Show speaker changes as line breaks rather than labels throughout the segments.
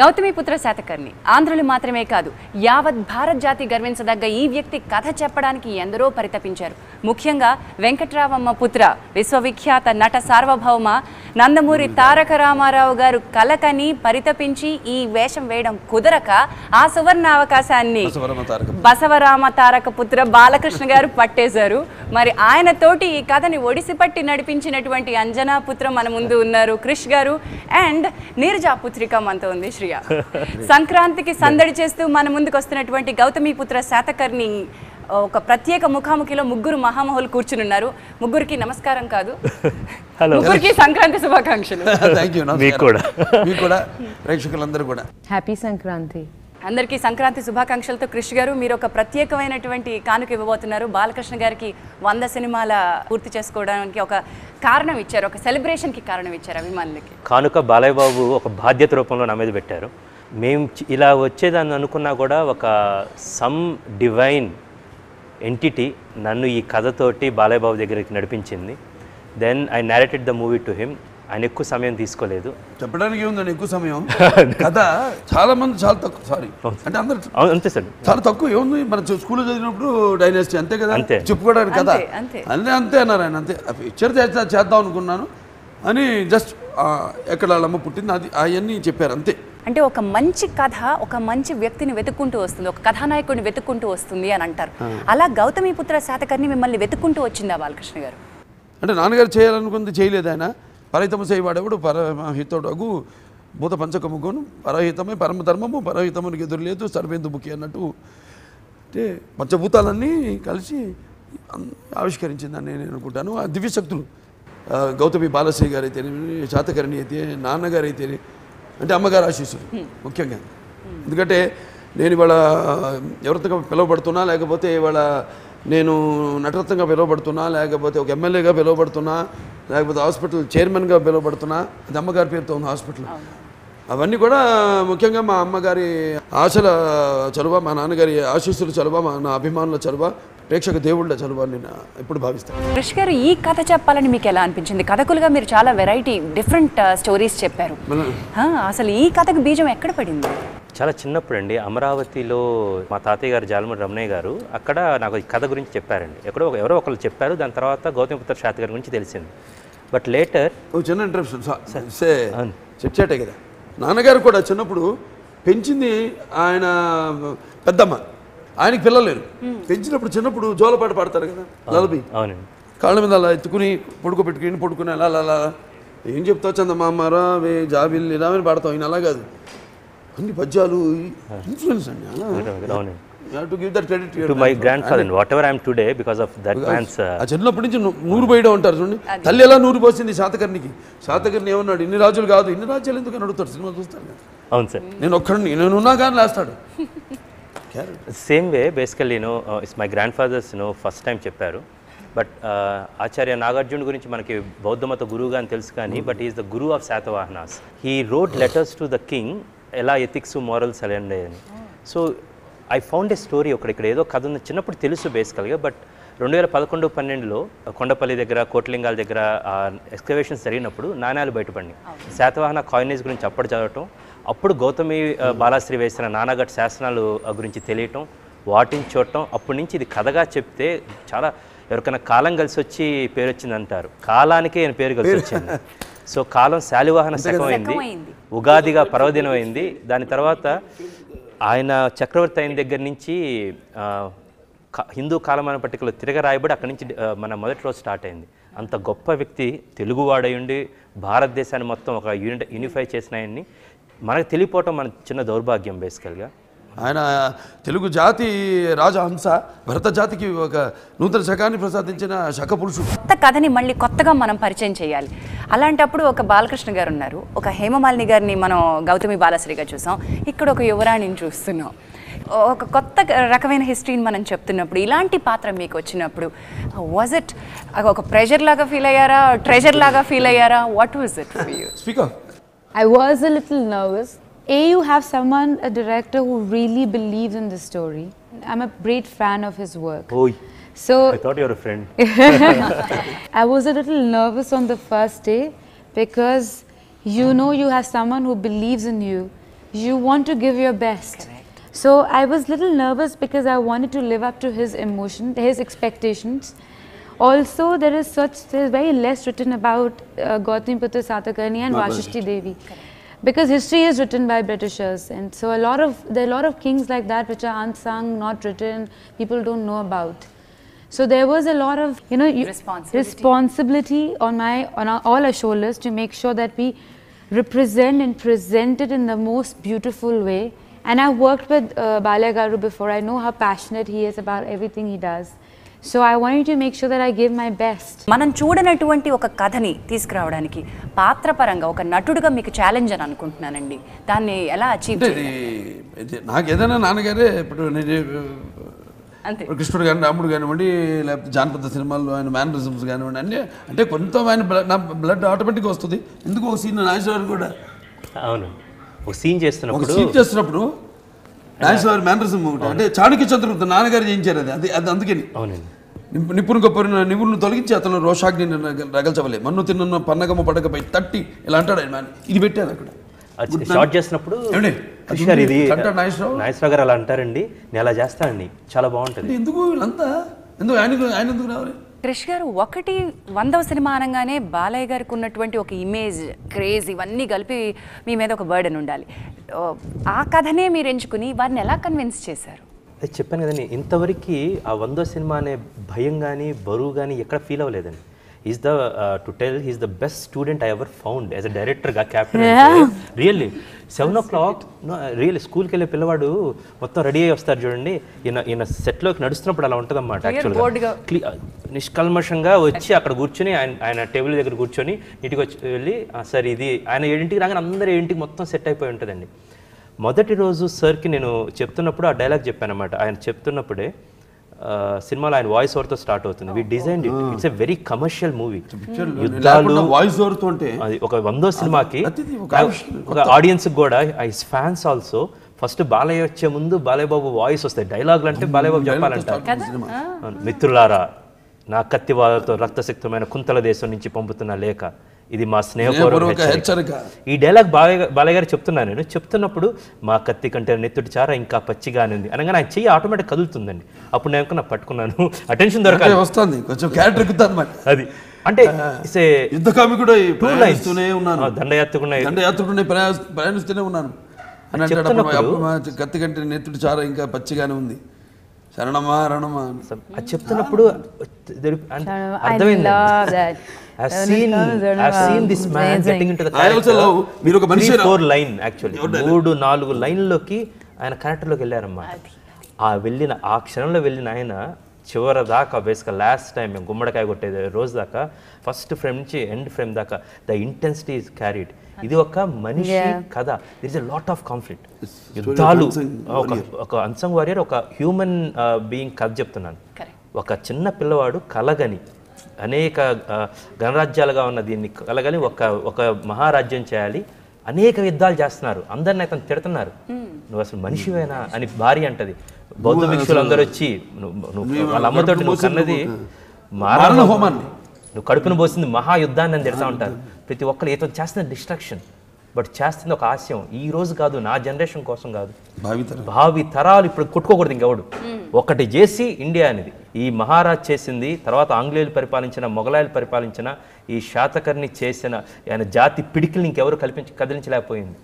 గౌతమిపుత్ర శాతకర్ణి ఆంధ్రులు మాత్రమే కాదు యావత్ భారత్ జాతి గర్వించదగ్గ ఈ వ్యక్తి కథ చెప్పడానికి ఎందరో పరితపించారు. ముఖ్యంగా వెంకట్రామమ్మ పుత్ర విశ్వవిఖ్యాత నట సార్వభౌమ నందమూరి తారక రామారావు గారు కలకని పరితపించి ఈ వేషం వేయడం కుదరక ఆ సువర్ణ అవకాశాన్ని బసవరామ తారక పుత్ర బాలకృష్ణ గారు పట్టేశారు. మరి ఆయన తోటి ఈ కథని ఒడిసిపట్టి నడిపించినటువంటి అంజనా పుత్ర మన ముందు ఉన్నారు క్రిష్ గారు అండ్ నీరజా పుత్రిక మనతో ఉంది శ్రీ. సంక్రాంతికి సందడి చేస్తూ మన ముందుకు వస్తున్నటువంటి గౌతమిపుత్ర శాతకర్ణి ఒక ప్రత్యేక ముఖాముఖిలో ముగ్గురు మహామహులు కూర్చుని ఉన్నారు. ముగ్గురికి నమస్కారం కాదు, ముగ్గురికి సంక్రాంతి శుభాకాంక్షలు.
హ్యాపీ సంక్రాంతి.
అందరికీ సంక్రాంతి శుభాకాంక్షలతో క్రిష్ గారు మీరు ఒక ప్రత్యేకమైనటువంటి కానుక ఇవ్వబోతున్నారు. బాలకృష్ణ గారికి 100 సినిమాల పూర్తి చేసుకోవడానికి ఒక కారణం ఇచ్చారు, ఒక సెలబ్రేషన్కి కారణం ఇచ్చారు అభిమానులకి.
కానుక బాలయ్య బాబు ఒక బాధ్యత రూపంలో నా మీద పెట్టారు. మేము ఇలా వచ్చేదాన్ని అనుకున్నా కూడా ఒక సమ్ డివైన్ ఎంటిటీ నన్ను ఈ కథతోటి బాలయ్య బాబు దగ్గరికి నడిపించింది. Then I narrated the movie to him. ఆయన ఎక్కువ సమయం తీసుకోలేదు,
చెప్పడానికి ఏముందండి ఎక్కువ సమయం. కథ చాలా మంది చాలా తక్కువ, సారీ అంటే అందరు
అంతే సార్,
చాలా తక్కువ ఏముంది. మన స్కూల్లో చదివినప్పుడు డైనాసిటీ అంతే కదా చెప్పుకోవడానికి కథ అంతే అన్నారు ఆయన. అంతే పిక్చర్ చేద్దాం అనుకున్నాను అని జస్ట్ ఎక్కడ అమ్మ పుట్టింది అది అవన్నీ చెప్పారు అంతే.
అంటే ఒక మంచి కథ ఒక మంచి వ్యక్తిని వెతుక్కుంటూ వస్తుంది, ఒక కథానాయకుడిని వెతుక్కుంటూ వస్తుంది అని అంటారు. అలా గౌతమిపుత్ర శాతకర్ణి మిమ్మల్ని వెతుక్కుంటూ వచ్చిందా బాలకృష్ణ గారు?
అంటే నాన్నగారు చేయాలనుకుంది చేయలేదు. ఆయన పరహితము చేయవాడేవాడు పరహితుడగు భూత పంచకముగోను పరహితమే పరమధర్మము పరహితమునికి ఎదురు లేదు సర్వేందు ముఖి అన్నట్టు. అంటే పంచభూతాలన్నీ కలిసి ఆవిష్కరించిందని నేను అనుకుంటాను. ఆ దివ్యశక్తులు గౌతమి బాలశ్రీ గారు అయితేనే, శాతకర్ణి అయితే, నాన్నగారు అయితేనే, అంటే అమ్మగారు ఆశీస్సులు ముఖ్యంగా. ఎందుకంటే నేను ఇవాళ ఎవరితో పిలువబడుతున్నా, లేకపోతే ఇవాళ నేను నటరత్నంగా పిలువబడుతున్నా, లేకపోతే ఒక ఎమ్మెల్యేగా పిలువబడుతున్నా, లేకపోతే హాస్పిటల్ చైర్మన్గా పిలువబడుతున్నా, అది అమ్మగారి పేరుతో ఉంది హాస్పిటల్. అవన్నీ కూడా ముఖ్యంగా మా అమ్మగారి ఆశల చలువ, మా నాన్నగారి ఆశీస్సుల చలువ, నా అభిమానుల చలువ, ప్రేక్షక దేవుళ్ళ చలువ నేను ఎప్పుడు భావిస్తాను.
క్రిష్ గారు ఈ కథ చెప్పాలని మీకు ఎలా అనిపించింది? కథకులుగా మీరు చాలా వెరైటీ డిఫరెంట్ స్టోరీస్ చెప్పారు. అసలు ఈ కథకు బీజం ఎక్కడ పడింది?
చాలా చిన్నప్పుడు అండి అమరావతిలో మా తాతయ్య గారు జాలమూడి రమణయ్య గారు అక్కడ నాకు ఈ కథ గురించి చెప్పారండి. ఎవరో ఒకరు చెప్పారు. దాని తర్వాత గౌతమిపుత్ర శాతకర్ణి గురించి తెలిసింది. బట్ లేటర్
చిన్న ఇంటరప్షన్ చెప్పాటే కదా, నాన్నగారు కూడా చిన్నప్పుడు పెంచింది ఆయన పెద్దమ్మ, ఆయనకి పిల్లలేరు. పెంచినప్పుడు చిన్నప్పుడు జోలపాట పాడతారు కదా లలబి,
అవునండి,
కాళ్ళ మీద అలా ఎత్తుకుని పడుకుని అలా అలా ఏం చెప్తావు చందమామ రావే జాబిల్లి రావని పాడతావు. ఆయన అలా కాదు, అన్ని పద్యాలు ఇన్ఫ్లుయెన్స్ అండి. చిన్నప్పటి నుంచి 100 పోయడం అంటారు చూడండి. తల్లి ఎలా 100 పోసింది శాతకర్ణికి. శాతకర్ణి ఏమన్నాడు, ఇన్ని రాజులు కాదు ఇన్ని రాజ్యాలు ఎందుకు అని అడుగుతాడు. సినిమా చూస్తాను.
అవును సార్,
నేను ఒక్కడిని నేనున్నా కానీ లేస్తాడు.
Same way basically it's my grandfather's first time చెప్పారు. బట్ ఆచార్య నాగార్జున గురించి మనకి బౌద్ధమత గురువుగా అని తెలుసు కానీ but is the guru of Satavahanas. He wrote letters to the king ఎలా ఎథిక్స్ మారల్స్ ఎలా ఉండేదని. So I found a story. ఇక్కడ ఏదో కథ ఉంది చిన్నప్పుడు తెలుసు బేసికల్గా. బట్ 2011-12లో కొండపల్లి దగ్గర కోట్లింగాల దగ్గర ఎక్స్కవేషన్స్ జరిగినప్పుడు నాణ్యాలు బయటపడినాయి. శాతవాహన కాయినేజ్ గురించి అప్పుడు చదవటం, అప్పుడు గౌతమి బాలాశ్రీ వేసిన నానాఘట్ శాసనాలు గురించి తెలియటం, వాటిని చూడటం, అప్పటి నుంచి ఇది కథగా చెప్తే చాలా ఎవరికైనా కాలం కలిసి వచ్చి పేరు వచ్చింది అంటారు. కాలానికే ఆయన పేరు కలిసి వచ్చింది. సో కాలం శాలివాహన శకం అయింది, ఉగాదిగా పర్వదినం అయింది. దాని తర్వాత ఆయన చక్రవర్తి అయిన దగ్గర నుంచి హిందూ కాలమాన పట్టికలో తిరగరాయబడి అక్కడి నుంచి మన మొదటి రోజు స్టార్ట్ అయింది. అంత గొప్ప వ్యక్తి తెలుగువాడయుండి భారతదేశాన్ని మొత్తం ఒక యూనిఫై చేసిన ఆయన్ని మనకు తెలియపోవటం మన చిన్న దౌర్భాగ్యం బేసికల్గా.
ఆయన తెలుగు జాతి రాజహంస, భరత జాతికి ఒక నూతన శకాన్ని ప్రసాదించిన శక పురుషుడు.
కొత్త కథని మళ్ళీ కొత్తగా మనం పరిచయం చేయాలి. అలాంటప్పుడు ఒక బాలకృష్ణ గారు ఉన్నారు, ఒక హేమమాలిని గారిని మనం గౌతమి బాలశ్రీగా చూసాం, ఇక్కడ ఒక యువరాణిని చూస్తున్నాం. ఒక కొత్త రకమైన హిస్టరీని మనం చెప్తున్నప్పుడు ఇలాంటి పాత్ర మీకు వచ్చినప్పుడు వాజ్ ఇట్ ఒక ప్రెషర్ లాగా ఫీల్ అయ్యారా, ట్రెజర్ లాగా ఫీల్ అయ్యారా? What was it for you?
Speaker,
I was a little nervous. You have someone, a director who really believes in the story. I'm a great fan of his work.
Oh,
so
I thought you were a friend.
I was a little nervous on the first day because you know you have someone who believes in you. you want to give your best. So I was little nervous because I wanted to live up to his his expectations. Also, there's very less written about Gautamiputra Satakarni and Vashishti Devi, because history is written by Britishers, and so there are a lot of kings like that which are unsung, not written, people don't know about. So there was a lot of responsibility on all our shoulders to make sure that we represent and present it in the most beautiful way. And I worked with Balaya Garu before. I know how passionate he is about everything he does. So I wanted to make sure that I gave my best.
మనం చూడనటువంటి ఒక కథని తీసుకురావడానికి పాత్రపరంగా ఒక నటుడిగా మీకు challenge అని అనుకుంటున్నానండి. దాన్ని ఎలా అచీవ్ చేయాలి?
నాకు ఏదైనా నాన్నగారే ఇప్పుడు కృష్ణుడు కానీ రాముడు కానివ్వండి, లేకపోతే జానపద సినిమాల్లో ఆయన మేనరిజమ్స్ కానివ్వండి అన్నీ అంటే కొంత ఆయన నా బ్లడ్ ఆటోమేటిక్గా వస్తుంది. ఎందుకు ఒక సీన్ నాగేశ్వరరావు కూడా
అవును ఒక సీన్
చేస్తున్నప్పుడు నాగేశ్వరరావు మేనరిజం ఒకటి అంటే చాణక్య చంద్రగుప్త నాన్నగారు చేయించారు అది అందుకని.
అవునండి.
నిపుణు గొప్ప నిపుణులు తొలగించి అతను రోషాగ్ని రగల్చవలే మన్ను తిన్న పన్నగమ్మ పడకపై తట్టి ఇలా అంటాడు ఆయన. ఇది పెట్టాను అక్కడ
షార్ట్ చేసినప్పుడు ఇది నాగేశ్వరరావు గారు అలా అంటారండి, నేను అలా చేస్తానండి, చాలా బాగుంటుంది.
ఎందుకు వీళ్ళంతా ఆయన ఎందుకు రావాలి?
క్రిష్ గారు 100వ సినిమా అనగానే బాలయ్య గారికి ఉన్నటువంటి ఒక ఇమేజ్, క్రేజ్ ఇవన్నీ కలిపి మీ మీద ఒక బర్డెన్ ఉండాలి. ఆ కథనే మీరు ఎంచుకుని వారిని ఎలా కన్విన్స్ చేశారు?
అది చెప్పాను కదండి, ఇంతవరకు ఆ 100వ సినిమా అనే భయం కానీ బరువు కానీ ఎక్కడ ఫీల్ అవ్వలేదండి. Is the to tell his the best student I ever found as a డైరెక్టర్గా. క్యాప్టెన్ రియల్లీ 7 o'clock రియల్లీ స్కూల్కి వెళ్ళే పిల్లవాడు మొత్తం రెడీ అయ్యి వస్తారు చూడండి, ఈయన సెట్లోకి నడుస్తున్నప్పుడు అలా ఉంటుంది అన్నమాట. యాక్చువల్గా నిష్కల్మషంగా వచ్చి అక్కడ కూర్చొని ఆయన టేబుల్ దగ్గర కూర్చొని ఇంటికి వచ్చి వెళ్ళి సార్ ఇది ఆయన 7ంటికి రాగానే అందరూ 7ంటికి మొత్తం సెట్ అయిపోయి ఉంటుందండి. మొదటి రోజు సార్కి నేను చెప్తున్నప్పుడు ఆ డైలాగ్ చెప్పాను అన్నమాట. ఆయన చెప్తున్నప్పుడే సినిమాలో ఆయన వాయిస్ ఓవర్తో స్టార్ట్ అవుతుంది. We design it, it's a very commercial movie. యుద్ధాలు
వాయిస్ ఓవర్తో అంటే
అది ఒక 100వ సినిమాకి ఒక ఆడియన్స్ కూడా ఐస్ ఫ్యాన్స్ ఆల్సో ఫస్ట్ బాలయ్య వచ్చే ముందు బాలయ్య బాబు వాయిస్ వస్తాయి. డైలాగులు అంటే బాలయ్య బాబు చెప్పాలంటారు. మిత్రులారా, నా కత్తి వాళ్ళతో రక్తశక్తమైన కుంతల దేశం నుంచి పంపుతున్న లేఖ, ఇది మా స్నేహపూర్వక హెచ్చరిక. ఈ డైలాగ్ బాలయ్య గారు చెప్తున్నాను. నేను చెప్తున్నప్పుడు మా కత్తి కంటే నెత్తుటి చార ఇంకా పచ్చిగానే ఉంది అనగానే ఆయన చెయ్యి ఆటోమేటిక్ కదులుతుందండి. అప్పుడు నేను పట్టుకున్నాను, అటెన్షన్ దొరకాలి వస్తుంది, కొంచెం క్యారెక్టర్ ఎక్కుతాను అది. అంటే యుద్ధ కామికుడు దండయాత్రకునే ప్రయాణిస్తూనే ఉన్నాను అని అంటాడు. కత్తి కంటే నెత్తుటి చార ఇంకా పచ్చిగానే ఉంది, శరణమా రణమా అది చెప్తున్నప్పుడు అర్థమైంది. I've seen this man getting into the character. మీరు ఒక మనిషి 4 లైన్ యాక్చువల్లీ 3-4 లైన్లోకి ఆయన క్యారెక్టర్లోకి వెళ్ళారన్నమాట. ఆ క్షణంలో వెళ్ళిన ఆయన చివరి దాకా బేసిక్గా లాస్ట్ టైం మేము గుమ్మడికాయ కొట్టేది రోజు దాకా ఫస్ట్ ఫ్రేమ్ నుంచి ఎండ్ ఫ్రేమ్ దాకా ద ఇంటెన్సిటీ ఈజ్ క్యారీడ్. ఇది ఒక మనిషి కథ. There is a lot of conflict, యుద్ధాలు, ఒక అన్సంగ్ వారియర్, ఒక హ్యూమన్ బీయింగ్ కథ చెప్తున్నాను. ఒక చిన్న పిల్లవాడు కలగని అనేక గణరాజ్యాలుగా ఉన్న దీన్ని కలగని ఒక మహారాజ్యం చేయాలి, అనేక యుద్ధాలు చేస్తున్నారు, అందరిని అతను తిడుతున్నారు, నువ్వు అసలు మనిషివేనా అని భార్య అంటది. బౌద్ధ భిక్షులు అందరూ వచ్చి వాళ్ళ అమ్మతోటి నువ్వు కన్నది మారణ హోమాన్ని, నువ్వు కడుపును పోసింది మహాయుద్ధాన్ని అని తిడతా ఉంటారు. ప్రతి ఒక్కరు ఏదో చేస్తున్న డిస్ట్రాక్షన్, బట్ చేస్తుంది ఒక ఆశయం. ఈ రోజు కాదు, నా జనరేషన్ కోసం కాదు, భావి తరాలు ఇప్పుడు కొట్టుకోకూడదు ఇంకెవడు, ఒకటి చేసి ఇండియా అనేది. ఈ మహారాజ్ చేసింది, తర్వాత ఆంగ్లేయులు పరిపాలించిన, మొఘలాయులు పరిపాలించిన, ఈ శాతకర్ణి చేసిన ఆయన జాతి పిడికిల్ని ఇంకెవరు కదిలించలేకపోయింది.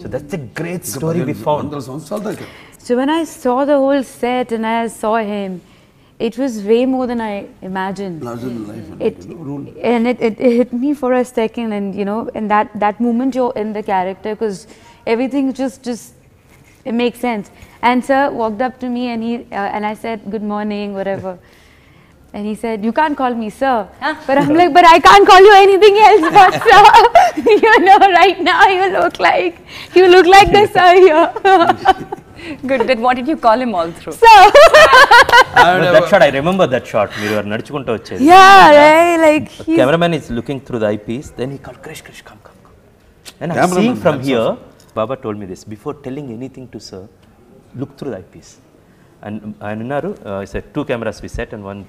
So that's a great story we found.
So when I saw the whole set and I saw him, it was way more than I imagined. It hit me for a second, and you know, and that moment you're in the character, because everything just it makes sense. And sir walked up to me and I said good morning, whatever. And he said, you can't call me sir. But I'm like, but I can't call you anything else but sir. You know, right now you look like the sir here.
Good. Then what did you call him all through?
Sir.
That shot, I remember that shot. We were నడుచుకుంటూ వచ్చేది.
Yeah, right. Like
cameraman is looking through the eyepiece. Then he called, Krish, come. And I'm seeing from here. Baba told me this before telling anything to sir. Look through the eyepiece. And Annaru, I said 2 cameras we set and one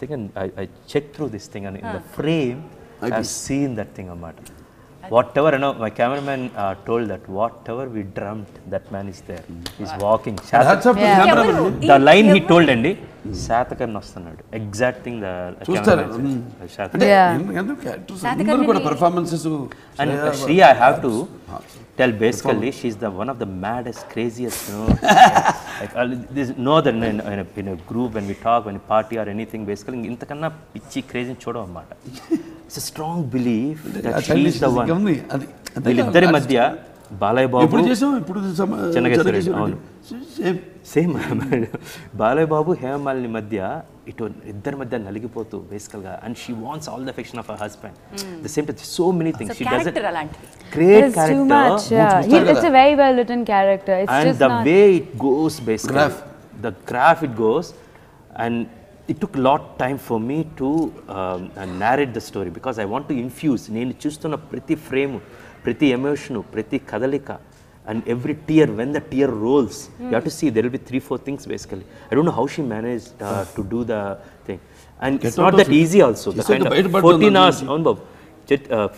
thing, and I checked through this thing, and in the frame I've seen that thing amata. whatever, you know, my cameraman told that whatever we dreamt, that man is there. He's walking.
Hats off to the cameraman.
The line he told అండి శాతకర్ణ వస్తున్నాడు. Exact thing the
చూస్తారు.
cameraman
ఎందుకు characters అందరూ కూడా performances.
and Shri, I have to tell basically she's the one of the maddest, craziest, you know. Like there's no other in a group when we talk, when we party or anything, basically ఇంతకన్నా పిచ్చి crazy చూడం అన్నమాట. It's a strong belief that she is the one. వీళ్ళిద్దరి మధ్య బాలయ్య బాబు
ఇప్పుడు చేసాం ఇప్పుడు
చెన్నకేశ్వరరెడ్డి అవును సేమ్ బాలయ్య బాబు హేమమాలిని మధ్య ఇటు ఇద్దరి మధ్య నలిగిపోతూ బేసికల్గా and she wants all the affection of her husband the same to so many things she doesn't great character.
It's a very well written character. It's
and
just
the
not...
way it goes basically the graph it goes, and it took a lot time for me to narrate the story because I want to infuse నేను చూస్తున్న ప్రతి frame ప్రతి emotion ప్రతి కదలిక and every tear, when the tear rolls you have to see there will be 3-4 things basically. I don't know how she managed to do the thing, and it's not that easy also. The kind of 14 hours on Bob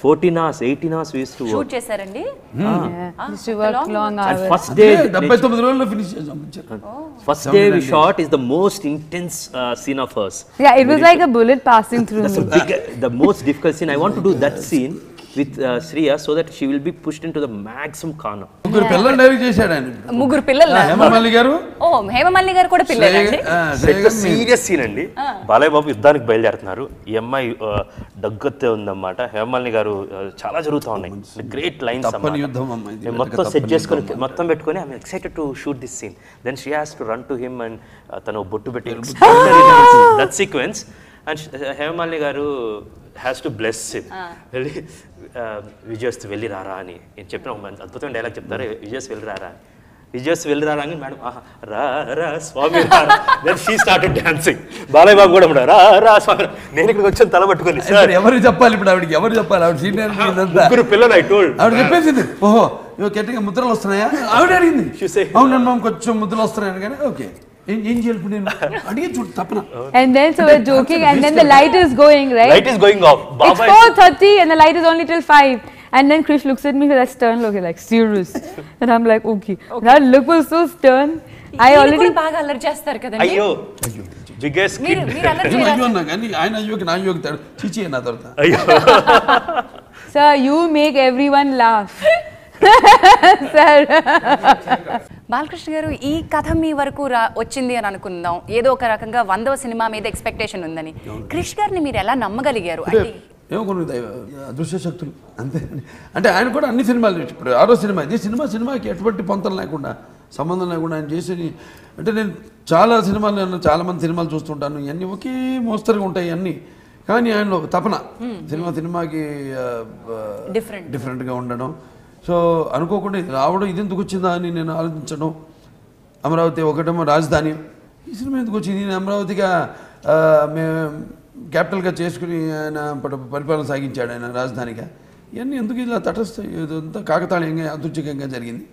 14 hours 18 hours we used to
shoot చేశారండి.
Used to work long hours.
and first day
79 రోజుల్లో finish చేసాం.
first day we shot is the most intense scene of hers.
Yeah, it was like a bullet passing through
That's
me.
the most difficult scene. I want to do that scene with Shriya so that she will be pushed into the maximum corner.
ముగ్గురు పిల్లలు direct చేశాడు ఆయన.
ముగ్గురు పిల్లలు.
హేమమాలిని గారు.
ఓ హేమమాలిని గారు కూడా పిల్లలండి.
సీరియస్ సీన్ అండి. బాలయ్య బాబు యుద్ధానికి బయలుదేరుతున్నారు. ఈ అమ్మాయి దగ్గతే ఉందన్నమాట. హేమమాలిని గారు చాలా జరుగుతూ ఉన్నాయి. గ్రేట్ లైన్స్ అన్నమాట. మొత్తం సెట్ చేసుకొని మొత్తం పెట్టుకొని I'm excited to shoot this scene. Then she has to run to him and తను బొట్టు పెట్టి దట్ సీక్వెన్స్ అండ్ హేమమాలిని గారు హ్యాస్ టు బ్లెస్ హిమ్. వెళ్ళి విజయస్ వెళ్ళి రారా అని నేను చెప్పిన ఒక అద్భుతమైన డైలాగ్ చెప్తారు. విజయస్ వెళ్ళి రారా విజయస్ వెళ్ళి రారా అని మేడం రా రా స్వామి then she started dancing. Balayya Babu కూడా రా రా స్వామి. నేను ఇక్కడికి వచ్చాను తల పట్టుకొని.
ఎవరు చెప్పాలి ఇప్పుడు ఆవిడకి ఎవరు చెప్పాలి? ఆవిడ సీనియర్
ముగ్గురు పిల్లలు. ఐ టోల్డ్
ఆవిడ చెప్పేసింది ఓహో గట్టిగా ముద్రలు వస్తున్నాయా ఆవిడ అడిగింది. అవునండి మాకు కొంచెం ముద్రలు వస్తున్నాయని కానీ ఓకే ఏం చేయాలి నేను అడిగి చూడు తప్పన.
And then so we're joking and then the light is going, right?
Light is going off.
It's 4:30 and the light is only till 5. And then Krish looks at me with that stern look, like serious. And I'm like, okay. That look was so stern. I already
బాగా అల్లరి చేస్తారు కదండి.
అయ్యో biggest kid.
మీరు అల్లరి చేయరా?
అయ్యో అన్నా కానీ ఆయన అయ్యోకి నా అయ్యోకి తేడా చీచి అన్న తర్వాత.
అయ్యో
Sir, you make everyone laugh. Sir.
Balakrishna గారు ఈ కథ మీ వరకు వచ్చింది అని అనుకుందాం. ఏదో ఒక రకంగా 100వ సినిమా మీద ఎక్స్పెక్టేషన్ ఉందని. క్రిష్ గారిని మీరు ఎలా నమ్మగలిగారు? అంటే
ఏమో కొన్ని అదృశ్య శక్తులు అంతే. అంటే ఆయన కూడా అన్ని సినిమాలు ఇప్పుడు 6వ సినిమా ఇది సినిమాకి ఎటువంటి పొంతలు లేకుండా సంబంధం లేకుండా ఆయన చేసేది. అంటే నేను చాలా మంది సినిమాలు చూస్తుంటాను. ఇవన్నీ ఒకే మోస్తరుగా ఉంటాయి అన్నీ. కానీ ఆయనలో ఒక తపన సినిమాకి డిఫరెంట్గా ఉండడం. సో అనుకోకుండా రావడం ఇది ఎందుకు వచ్చిందా అని నేను ఆలోచించడం. అమరావతి ఒకటేమో రాజధాని, ఈ సినిమా ఎందుకు వచ్చింది? నేను అమరావతిగా మేము క్యాపిటల్గా చేసుకుని ఆయన పరిపాలన సాగించాడు ఆయన రాజధానిగా. ఇవన్నీ ఎందుకు ఇలా తటస్థ ఇదంతా కాకతాళీయంగా యాదృచ్ఛికంగా జరిగింది.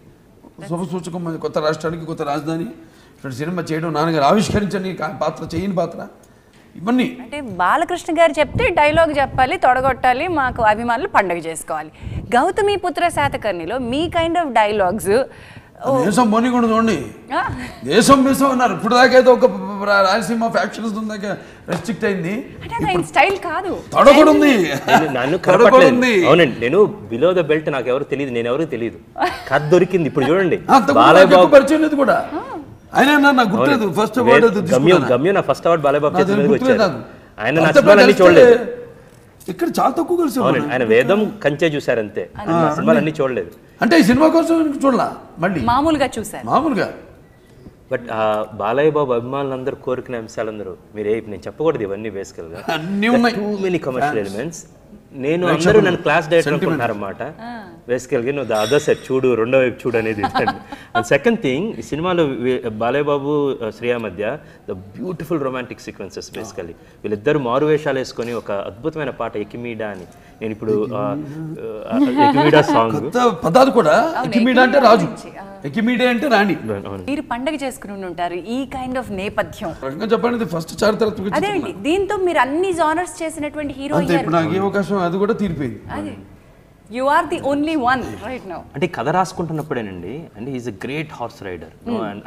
శుభసూచకం కొత్త రాష్ట్రానికి కొత్త రాజధాని ఇటువంటి సినిమా చేయడం, నాన్నగారు ఆవిష్కరించని పాత్ర చేయని పాత్ర, ఇవన్నీ
అంటే బాలకృష్ణ గారు చెప్తే డైలాగ్ చెప్పాలి, తొడగొట్టాలి, మాకు అభిమానులు పండుగ చేసుకోవాలి. గౌతమి పుత్ర శాతకర్ణిలో మీ కైండ్ ఆఫ్ డైలాగ్స్
దేశం పోనీకుండా చూడండి. దేశం అన్నారు ఇప్పుడు దాకా అయితే ఒక రాయలసీమ ఫ్యాక్షన్స్ దాకా రెస్ట్రిక్ట్ అయింది.
స్టైల్ కాదు
తొడగొడు ఉంది.
నన్ను కనపడలేదు. అవునండి, నేను బిలో ద బెల్ట్ నాకు ఎవరు తెలియదు, నేను ఎవరికి తెలియదు. కథ దొరికింది ఇప్పుడు చూడండి. బాలయ్య బాబు పరిచయం లేదు కూడా. ఆయన నాకు గుర్తులేదు ఫస్ట్ అవార్డు గమ్యం నా ఫస్ట్ అవార్డు బాలయ్య బాబు ఆయన నచ్చిపోవాలని చూడలేదు. ఇక్కడ చాలా తక్కువ కలిసి ఆయన వేదం కంచె చూసారంతే, సినిమాలు అన్ని చూడలేదు. అంటే ఈ సినిమా కోసం చూడలా, మళ్ళీ మామూలుగా చూసారు మామూలుగా. బట్ బాలయ్య బాబు అభిమానులందరూ కోరుకునే అంశాలందరూ మీరే నేను చెప్పకూడదు ఇవన్నీ బేసికల్గా టూ మెనీ కమర్షియల్ ఎలిమెంట్స్. నేను అందరూ నన్ను క్లాస్ డైరెక్టర్ అనుకుంటున్నారన్నమాట. బేసికల్గా నువ్వు ద అదర్ సెట్ చూడు, రెండో వైపు చూడు అనేది. అండ్ సెకండ్ థింగ్, ఈ సినిమాలో బాలయ్య బాబు శ్రేయ మధ్య the beautiful romantic sequences. Basically వీళ్ళిద్దరు మారువేషాలు వేసుకొని ఒక అద్భుతమైన పాట ఎకిమీడా అని, నేను ఇప్పుడు ఎకిమీడా సాంగ్ పదాలు కూడా ఎకిమీడా అంటే రాజు, ఎకిమీడా అంటే రాణి.
మీరు పండగ చేసుకుని ఉంటారు ఈ కైండ్ ఆఫ్ నేపథ్యం
చెప్పండి. ఫస్ట్ చారిత్రాత్మక
దీంతో మీరు అన్ని జానర్స్ చేసినటువంటి హీరో
ఇప్పుడు నాకు ఏ అవకాశం అది కూడా తీరిపోయింది.
You are the only one right now.
అంటే కథ రాసుకుంటున్నప్పుడేనండి, అంటే is a great horse rider.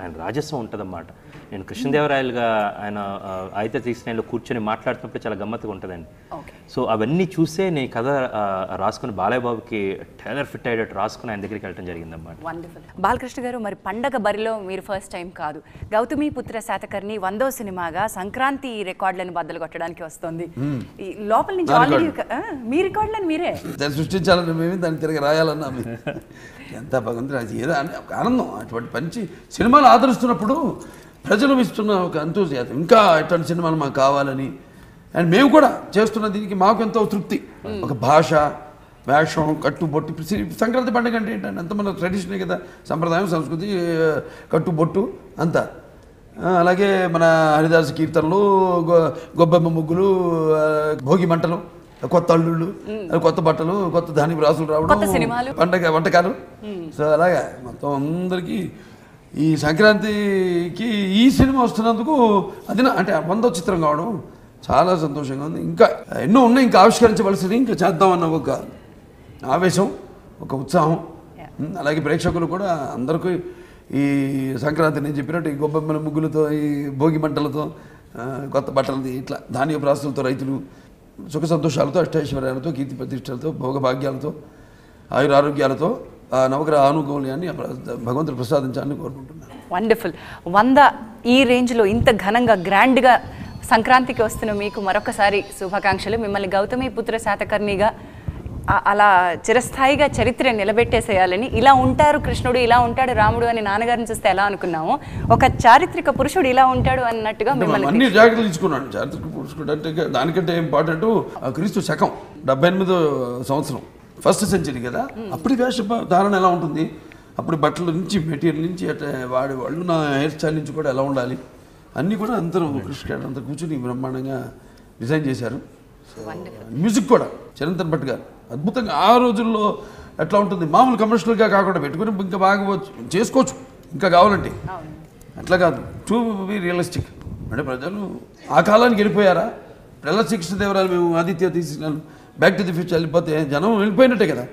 ఆయన రాజస్వం ఉంటుందన్నమాట. నేను కృష్ణదేవరాయలుగా ఆయన అయితే తీసిన కూర్చొని మాట్లాడుతున్నప్పుడు చాలా గమ్మత్తుగా ఉంటుందండి. సో అవన్నీ చూసే నేను కథ రాసుకుని బాలయ్య బాబుకి టైలర్ ఫిట్ అయ్యేటట్టు రాసుకుని ఆయన దగ్గరికి వెళ్ళడం జరిగిందన్నమాట.
వండర్ఫుల్. బాలకృష్ణ గారు, మరి పండగ బరిలో మీరు ఫస్ట్ టైం కాదు, గౌతమి పుత్ర శాతకర్ణి 100వ సినిమాగా సంక్రాంతి రికార్డులను బద్దలు కొట్టడానికి వస్తుంది. ఈ లోపల నుంచి ఆల్రెడీ మీ రికార్డులను మీరే
దాన్ని సృష్టించాలని మేము దాన్ని తిరిగి రాయాలన్నా ఎంత భగవంతుడు, అది ఏదో ఒక ఆనందం. అటువంటి మంచి సినిమాలు ఆదరిస్తున్నప్పుడు ప్రజలు ఇస్తున్న ఒక అంతోజాతం, ఇంకా ఇట్లాంటి సినిమాలు మాకు కావాలని, అండ్ మేము కూడా చేస్తున్న దీనికి మాకు ఎంతో తృప్తి. ఒక భాష, వేషం, కట్టుబొట్టు. సంక్రాంతి పండుగ అంటే ఏంటంటే అంత మన ట్రెడిషనే కదా, సంప్రదాయం, సంస్కృతి, కట్టుబొట్టు అంతా. అలాగే మన హరిదాసు కీర్తనలు, గొబ్బెమ్మ ముగ్గులు, భోగి మంటలు, కొత్త అల్లుళ్ళు, కొత్త బట్టలు, కొత్త ధాన్యం రాసులు రావడం, పండగ వంటకాలు. సో అలాగా మొత్తం అందరికీ ఈ సంక్రాంతికి ఈ సినిమా వస్తున్నందుకు అది అంటే 100వ చిత్రం కావడం చాలా సంతోషంగా ఉంది. ఇంకా ఎన్నో ఉన్నాయి, ఇంకా ఆవిష్కరించవలసినవి, ఇంకా చేద్దామన్న ఒక ఆవేశం, ఒక ఉత్సాహం. అలాగే ప్రేక్షకులు కూడా అందరికీ ఈ సంక్రాంతి నేను చెప్పినట్టు ఈ గొబ్బెమ్మల ముగ్గులతో, ఈ భోగి మంటలతో, కొత్త బట్టలతో, ఇట్లా ధాన్య ప్రాస్తులతో రైతులు సుఖ సంతోషాలతో, అష్టైశ్వర్యాలతో, కీర్తి ప్రతిష్టలతో, భోగభాగ్యాలతో, ఆయురారోగ్యాలతో నవగ్రహ ఆనుకూల్యాన్ని భగవంతుడు ప్రసాదించాలని కోరుకుంటున్నాను.
వండర్ఫుల్. 100 ఈ రేంజ్లో ఇంత ఘనంగా గ్రాండ్గా సంక్రాంతికి వస్తున్న మీకు మరొకసారి శుభాకాంక్షలు. మిమ్మల్ని గౌతమి పుత్ర శాతకర్ణిగా అలా చిరస్థాయిగా చరిత్ర నిలబెట్టేసేయాలని. ఇలా ఉంటారు కృష్ణుడు, ఇలా ఉంటాడు రాముడు అని నాన్నగారిని చూస్తే ఎలా అనుకున్నాము, ఒక చారిత్రక పురుషుడు ఇలా ఉంటాడు అన్నట్టుగా మిమ్మల్ని
అన్ని జాగ్రత్తలు తీసుకున్నాడు. చారిత్రక పురుషుడు అంటే దానికంటే ఇంపార్టెంట్ క్రీస్తు శకం 78వ సంవత్సరం, ఫస్ట్ సెంచరీ కదా. అప్పుడు వేష ధారణ ఎలా ఉంటుంది, అప్పుడు బట్టల నుంచి, మెటీరియల్ నుంచి, అట్లా వాళ్ళు నా హెయిర్ స్టైల్ నుంచి కూడా ఎలా ఉండాలి అన్నీ కూడా అందరూ కృష్ణ అంతా కూర్చొని బ్రహ్మాండంగా డిజైన్ చేశారు. మ్యూజిక్ కూడా చిరంతన్ భట్ గారు అద్భుతంగా. ఆ రోజుల్లో ఎట్లా ఉంటుంది, మామూలు కమర్షియల్గా కాకుండా పెట్టుకుని ఇంకా బాగా చేసుకోవచ్చు ఇంకా కావాలంటే, అట్లా కాదు, టు బి రియలిస్టిక్. అంటే ప్రజలు ఆ కాలానికి వెళ్ళిపోయారా, ప్రహ్లాద్ కృష్ణదేవరాయలు మేము ఆదిత్య తీసినాను, బ్యాక్ టు ది ఫ్యూచర్ వెళ్ళిపోతే జనం వెళ్ళిపోయినట్టే కదా,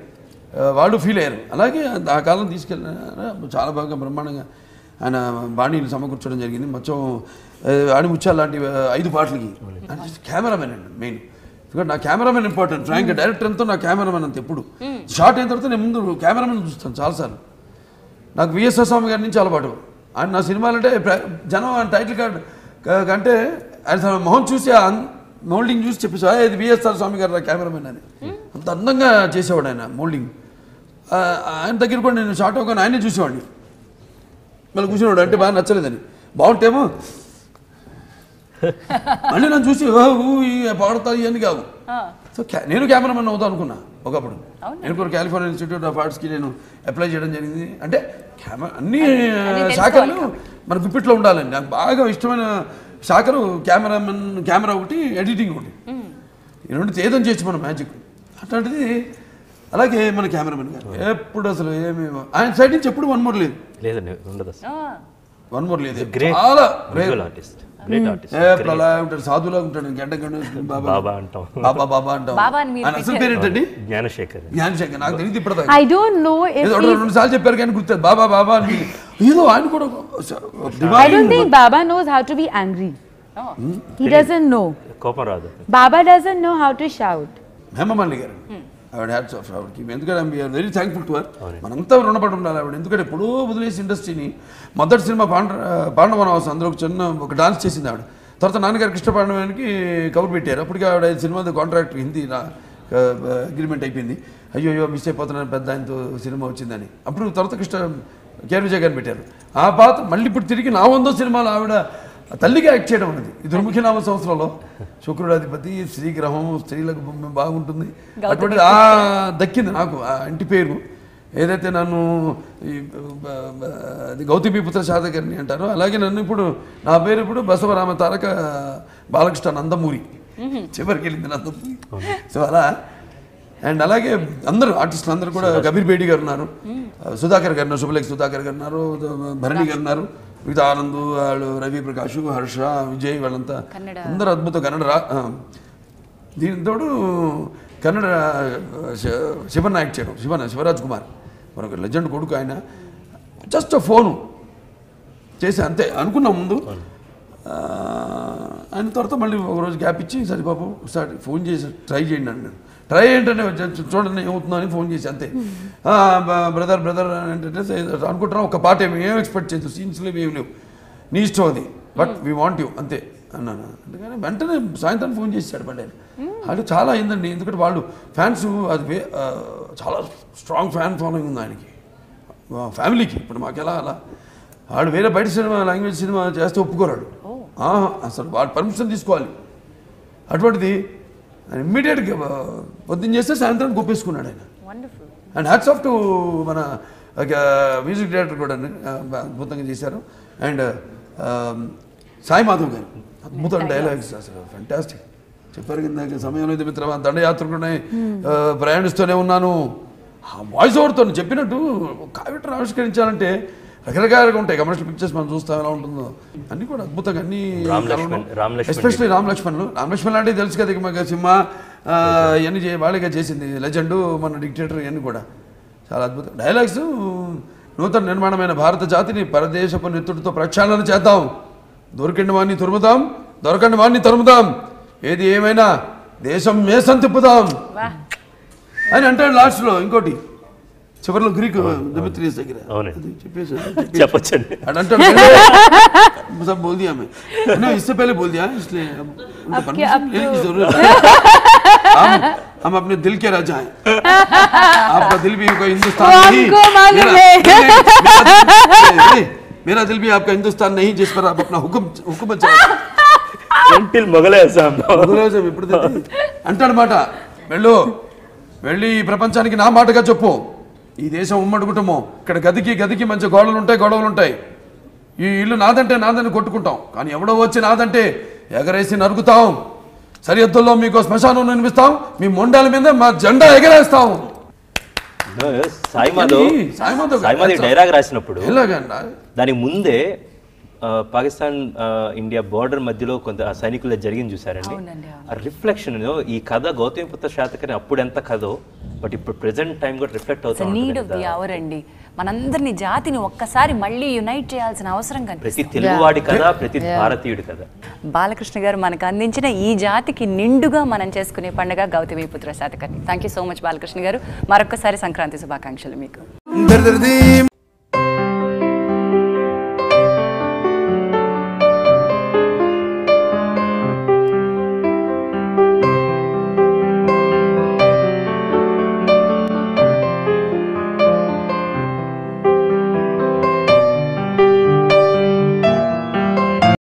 వాళ్ళు ఫీల్ అయ్యారు. అలాగే ఆ కాలం తీసుకెళ్ళినారా చాలా బాగా బ్రహ్మాండంగా ఆయన బాణీలు సమకూర్చడం జరిగింది. మొత్తం ఆడిముత్యాలు లాంటి 5 పాటలకి కెమెరామెన్ అండి మెయిన్. ఎందుకంటే నా కెమెరామెన్ ఇంపార్టెంట్. ఫ్రాంక్గా డైరెక్టర్ అంతా నా కెమెరామెన్ అంత. ఎప్పుడు షార్ట్ అయిన తర్వాత నేను ముందు కెమెరామెన్ చూస్తాను చాలాసార్లు. నాకు విఎస్ఆర్ స్వామి గారి నుంచి అలవాటు. ఆయన నా సినిమాలంటే జనం ఆయన టైటిల్ కార్డ్ కంటే ఆయన మొహం చూసి మోల్డింగ్ చూసి చెప్పేసి ఇది విఎస్ఆర్ స్వామి గారు కెమెరామెన్ అని. అంత అందంగా చేసేవాడు ఆయన మోల్డింగ్. ఆయన దగ్గర కూడా నేను షార్ట్ అవ్వగానే ఆయనే చూసేవాడిని. మళ్ళీ కూర్చునేవాడు, అంటే బాగా నచ్చలేదని. బాగుంటేమో మళ్ళీ నన్ను చూసి పాడతాయి ఇవన్నీ కావు. సో నేను కెమెరామెన్ అవుతా అనుకున్నా ఒకప్పుడు. నేను కూడా కాలిఫోర్నియా ఇన్స్టిట్యూట్ ఆఫ్ ఆర్ట్స్కి నేను అప్లై చేయడం జరిగింది. అంటే అన్ని శాఖలు మన గుప్పిట్లో ఉండాలండి. నాకు బాగా ఇష్టమైన శాఖలు కెమెరా ఒకటి, ఎడిటింగ్ ఒకటి. ఈ రెండు తేదం చేయొచ్చు మనం మ్యాజిక్. అట్లాంటిది అలాగే మన కెమెరామెన్ గారు ఎప్పుడు అసలు ఏమి ఆయన సైడ్ నుంచి ఎప్పుడు వన్ మోర్ లేదు. వన్ మోర్ లేదు. చాలా అలా ఉంటాడు, సాధులా ఉంటాడు. గంట బాబా అంటాం. అసలు పేరేంటండి? జ్ఞానశేఖర్. నాకు తెలియదు ఇప్పుడు. 2 సార్లు చెప్పారు కానీ గుర్తు బాబా అని. ఏదో ఆయన కూడా
I don't think Baba knows how to be angry. He doesn't know.
కోపం రాదు.
Baba doesn't know how to shout.
Hema Malini గారు ఆవిడ హ్యాట్స్ ఆఫ్ ఆవిడకి. ఎందుకంటే I'm very thankful to her. మనంతా రుణపడి ఉండాలి ఆవిడ. ఎందుకంటే ఎప్పుడో వదిలేసి ఇండస్ట్రీని. మొదటి సినిమా పాండవనవాసం, అందులో ఒక డాన్స్ చేసింది ఆవిడ. తర్వాత నాన్నగారు కృష్ణ పాండవానికి కబురు పెట్టారు. అప్పటికి ఆవిడ సినిమా కాంట్రాక్ట్ హిందీ అగ్రిమెంట్ అయిపోయింది. అయ్యో మిస్ అయిపోతున్నాను పెద్ద ఆయనతో సినిమా వచ్చిందని. అప్పుడు తర్వాత కేఆర్ విజయ్ గారిని పెట్టారు. ఆ పాత్ర మళ్ళీ ఇప్పుడు తిరిగి నా 100వ సినిమాలో ఆవిడ తల్లిగా యాక్ట్ చేయడం అనేది. ఈ దుర్ముఖినామ సంవత్సరంలో శుక్రుడాధిపతి, శ్రీగ్రహం, స్త్రీలకు బాగుంటుంది. అటువంటి దక్కింది నాకు ఆ ఇంటి పేరు. ఏదైతే నన్ను గౌతమి పుత్ర శాతకర్ణి అంటారో అలాగే నన్ను ఇప్పుడు నా పేరు ఇప్పుడు బసవరామ తారక బాలకృష్ణ నందమూరి చివరికి వెళ్ళింది నందమూరి. సో అలా అండ్ అలాగే అందరూ ఆర్టిస్టులు అందరూ కూడా కబీర్ బేడి గారు ఉన్నారు, సుధాకర్ గారు ఉన్నారు, శుభలేఖ సుధాకర్ గారు ఉన్నారు, భరణి గారు ఉన్నారు, మిగతా ఆనంద్ వాళ్ళు, రవి ప్రకాష్, హర్ష, విజయ్ వాళ్ళంతా అందరూ అద్భుత కన్నడ. దీనితోడు కన్నడ శివన్ యాక్ట్ చేయడం, శివరాజ్ కుమార్ మనకు లెజెండ్ కొడుకు ఆయన. జస్ట్ ఫోను చేసి అంతే అనుకున్నాం ముందు. ఆయన తర్వాత మళ్ళీ ఒకరోజు గ్యాప్ ఇచ్చి సరే బాబు ఒకసారి ఫోన్ చేసి ట్రై చేయండి అన్నాను. ట్రై ఏంటంటే చూడండి ఏమవుతుందో అని ఫోన్ చేసి అంతే. బ్రదర్ ఏంటంటే అనుకుంటున్నాం ఒక పాట ఏం ఎక్స్పెక్ట్ చేయదు, సీన్స్లో ఏమి లేవు, నీ ఇష్టం అది, బట్ వీ వాంట్ యూ అంతే అన్నాను. అందుకని వెంటనే సాయంత్రం ఫోన్ చేశాడు మళ్ళీ. అది చాలా అయిందండి, ఎందుకంటే వాళ్ళు ఫ్యాన్స్ అది చాలా స్ట్రాంగ్ ఫ్యాన్ ఫాలోయింగ్ ఉంది ఆయనకి, ఫ్యామిలీకి. ఇప్పుడు మాకు ఎలా అలా వాడు వేరే బయట సినిమా లాంగ్వేజ్ సినిమా చేస్తే ఒప్పుకోరాడు అసలు, వాడు పర్మిషన్ తీసుకోవాలి. అటువంటిది ఇమ్మీడియట్గా పొద్దున్న చేస్తే సాయంత్రం గొప్పేసుకున్నాడు ఆయన. అండ్ హ్యాట్స్ ఆఫ్ టు మన మ్యూజిక్ డైరెక్టర్ కూడా అద్భుతంగా చేశారు. అండ్ సాయి మాధవ్ గారు అద్భుతం డైలాగ్స్, అసలు ఫ్యాంటాస్టిక్ చెప్పారు. కింద సమయంలో ఇది మిత్ర దండయాత్రకునే ప్రయాణిస్తూనే ఉన్నాను, వాయిస్ ఓవర్తో చెప్పినట్టు కావ్యటర్ ఆవిష్కరించాలంటే రకరకాలుగా ఉంటాయి. కమర్షియల్ పిక్చర్స్ మనం చూస్తాం ఎలా ఉంటుందో అన్నీ కూడా అద్భుతంగా అన్ని, ఎస్పెషల్లీ రామ్ లక్ష్మణ్ లాంటివి తెలుసు కదా, మాకు సినిమా ఇవన్నీ వాళ్ళగా చేసింది, లెజెండ్ మన డిక్టేటర్ ఇవన్నీ కూడా చాలా అద్భుతం డైలాగ్స్. నూతన నిర్మాణమైన భారత జాతిని పరదేశపు నెత్తుడితో ప్రక్షాళన చేద్దాం, దొరికిన వాడిని తురుముదాం, దొరకని వాడిని తరుముదాం, ఏది ఏమైనా దేశం మేసం తిప్పుదాం అని అంటాడు లాస్ట్లో. ఇంకోటి చివరిలో గ్రీక్ డిమిత్రియస్ దగ్గర
చెప్పొచ్చండి
అని అంటాడు. सब बोल दिया मैं, इससे पहले बोल दिया इसलिए परमिशन लेने की जरूरत है. हम अपने दिल के राजा हैं, आपका दिल भी कोई हिंदुस्तान नहीं, मेरा दिल भी आपका हिंदुस्तान नहीं जिस पर आप अपना हुकूमत चलाते. మొగలేసాం ఇప్పుడు అంటాడు మాట. వెళ్ళి ఈ ప్రపంచానికి నా మాటగా చెప్పు, ఈ దేశం ఉమ్మడి కుటుంబం, ఇక్కడ గదికి మంచి గొడవలు ఉంటాయి, ఈ ఇల్లు నాదని కొట్టుకుంటాం, కానీ ఎవడో వచ్చి నాదంటే ఎగరేసి నరుకుతాం, సరిహద్దుల్లో మీకు శ్మశానం నిర్మిస్తాం, మీ మొండాల మీద మా జెండా ఎగరేస్తాం.
సాయిమాధవ్ డైలాగ్ రాసినప్పుడు దానికి ముందే పాకిస్తాన్ ఇండియా బార్డర్ మధ్యలో కొంత సైనికులు జరిగింది చూసారండి. ఆ రిఫ్లెక్షన్ ఈ కథ గౌతమిపుత్ర శాతకర్ణి అప్పుడు ఎంత కథో బట్ ఇప్పుడు ప్రెసెంట్ టైం కూడా రిఫ్లెక్ట్ అవుతుంది.
నీడ్ ఆఫ్ ది అవర్ అండి, మనందరినీ జాతిని ఒక్కసారి మళ్ళీ యునైట్ చేయాల్సిన అవసరం కనిపిస్తుంది.
ప్రతి తెలుగువాడి కథ, ప్రతి భారతీయుడి కథ.
బాలకృష్ణ గారు మనకు అందించిన ఈ జాతికి నిండుగా మనం చేసుకునే పండుగ Gautamiputra Satakarni. Thank you so much Balakrishna గారు, మరొకసారి సంక్రాంతి శుభాకాంక్షలు మీకు.